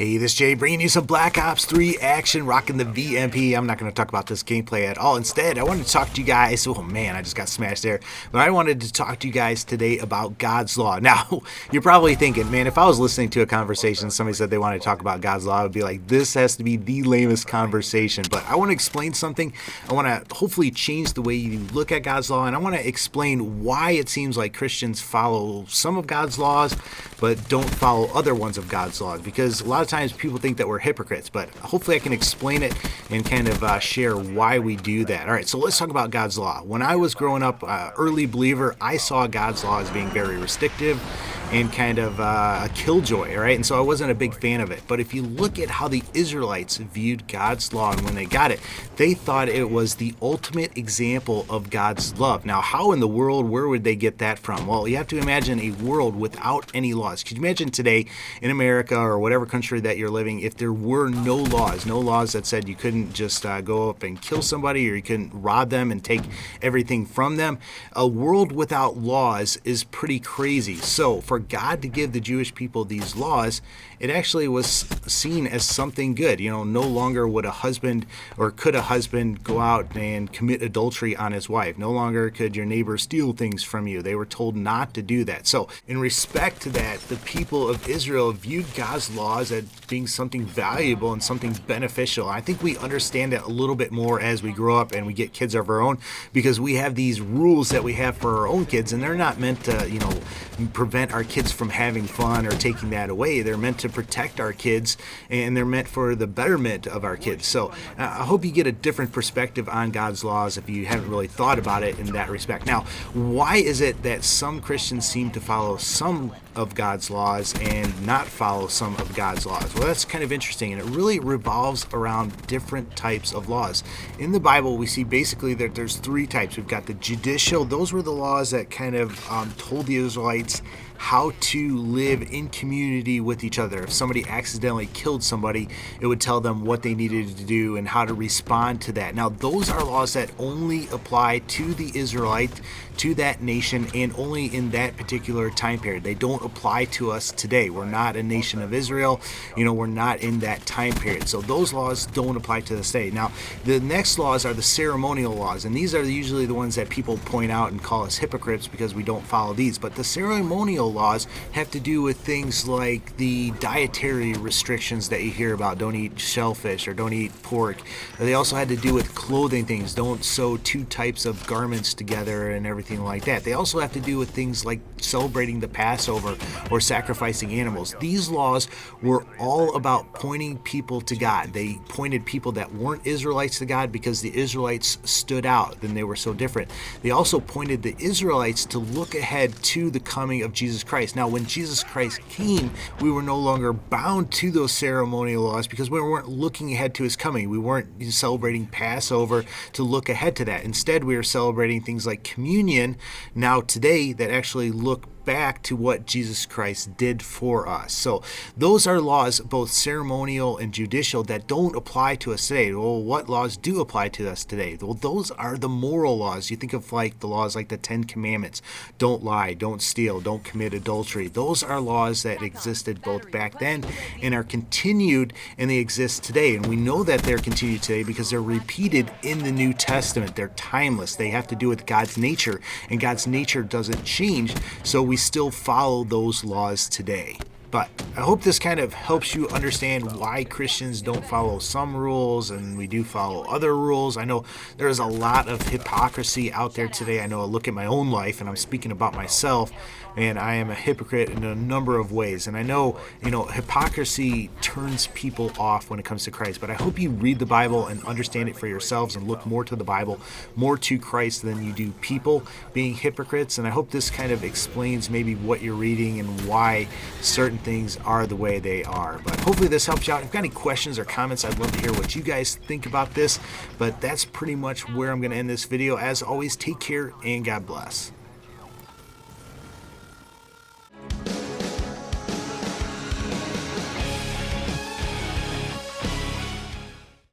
Hey, this is Jay bringing you some Black Ops 3 action, rocking the VMP. I'm not going to talk about this gameplay at all. Instead, I wanted to talk to you guys. Oh man, I just got smashed there. But I wanted to talk to you guys today about God's Law. Now, you're probably thinking, man, if I was listening to a conversation, somebody said they wanted to talk about God's Law, I would be like, this has to be the lamest conversation. But I want to explain something. I want to hopefully change the way you look at God's Law. And I want to explain why it seems like Christians follow some of God's laws, but don't follow other ones of God's laws. Because a lot of times people think that we're hypocrites, but hopefully I can explain it and kind of share why we do that. All right, so let's talk about God's law. When I was growing up, early believer, I saw God's law as being very restrictive and kind of a killjoy, right? And so I wasn't a big fan of it. But if you look at how the Israelites viewed God's law and when they got it, they thought it was the ultimate example of God's love. Now, how in the world, where would they get that from? Well, you have to imagine a world without any laws. Could you imagine today in America or whatever country that you're living, if there were no laws that said you couldn't just go up and kill somebody or you couldn't rob them and take everything from them? A world without laws is pretty crazy. So for God to give the Jewish people these laws, it actually was seen as something good. You know, no longer would a husband or could a husband go out and commit adultery on his wife. No longer could your neighbor steal things from you. They were told not to do that. So in respect to that, the people of Israel viewed God's laws as being something valuable and something beneficial. I think we understand that a little bit more as we grow up and we get kids of our own, because we have these rules that we have for our own kids, and they're not meant to, prevent our kids from having fun or taking that away. They're meant to protect our kids, and they're meant for the betterment of our kids. So I hope you get a different perspective on God's laws if you haven't really thought about it in that respect. Now, why is it that some Christians seem to follow some of God's laws and not follow some of God's laws? Well, that's kind of interesting, and it really revolves around different types of laws. In the Bible, we see basically that there's three types. We've got the judicial. Those were the laws that kind of told the Israelites how to live in community with each other. If somebody accidentally killed somebody, it would tell them what they needed to do and how to respond to that. Now, those are laws that only apply to the Israelite, to that nation, and only in that particular time period. They don't apply to us today. We're not a nation of Israel. We're not in that time period. So those laws don't apply to this day. Now, the next laws are the ceremonial laws, and these are usually the ones that people point out and call us hypocrites because we don't follow these. But the ceremonial laws have to do with things like the dietary restrictions that you hear about. Don't eat shellfish or don't eat pork. They also had to do with clothing things. Don't sew two types of garments together and everything like that. They also have to do with things like celebrating the Passover or sacrificing animals. These laws were all about pointing people to God. They pointed people that weren't Israelites to God because the Israelites stood out and they were so different. They also pointed the Israelites to look ahead to the coming of Jesus Christ. Now, when Jesus Christ came, we were no longer bound to those ceremonial laws because we weren't looking ahead to his coming. We weren't celebrating Passover to look ahead to that. Instead, we were celebrating things like communion now today that actually look back to what Jesus Christ did for us. So those are laws, both ceremonial and judicial, that don't apply to us today. Well, what laws do apply to us today? Well, those are the moral laws. You think of like the laws like the 10 Commandments. Don't lie, don't steal, don't commit adultery. Those are laws that existed both back then and are continued, and they exist today. And we know that they're continued today because they're repeated in the New Testament. They're timeless. They have to do with God's nature, and God's nature doesn't change. So we still follow those laws today. But I hope this kind of helps you understand why Christians don't follow some rules and we do follow other rules. I know there's a lot of hypocrisy out there today. I know I look at my own life, and I'm speaking about myself, and I am a hypocrite in a number of ways. And I know, hypocrisy turns people off when it comes to Christ. But I hope you read the Bible and understand it for yourselves and look more to the Bible, more to Christ than you do people being hypocrites. And I hope this kind of explains maybe what you're reading and why certain things are the way they are. But hopefully this helps you out. If you've got any questions or comments, I'd love to hear what you guys think about this. But that's pretty much where I'm going to end this video. As always, take care and God bless.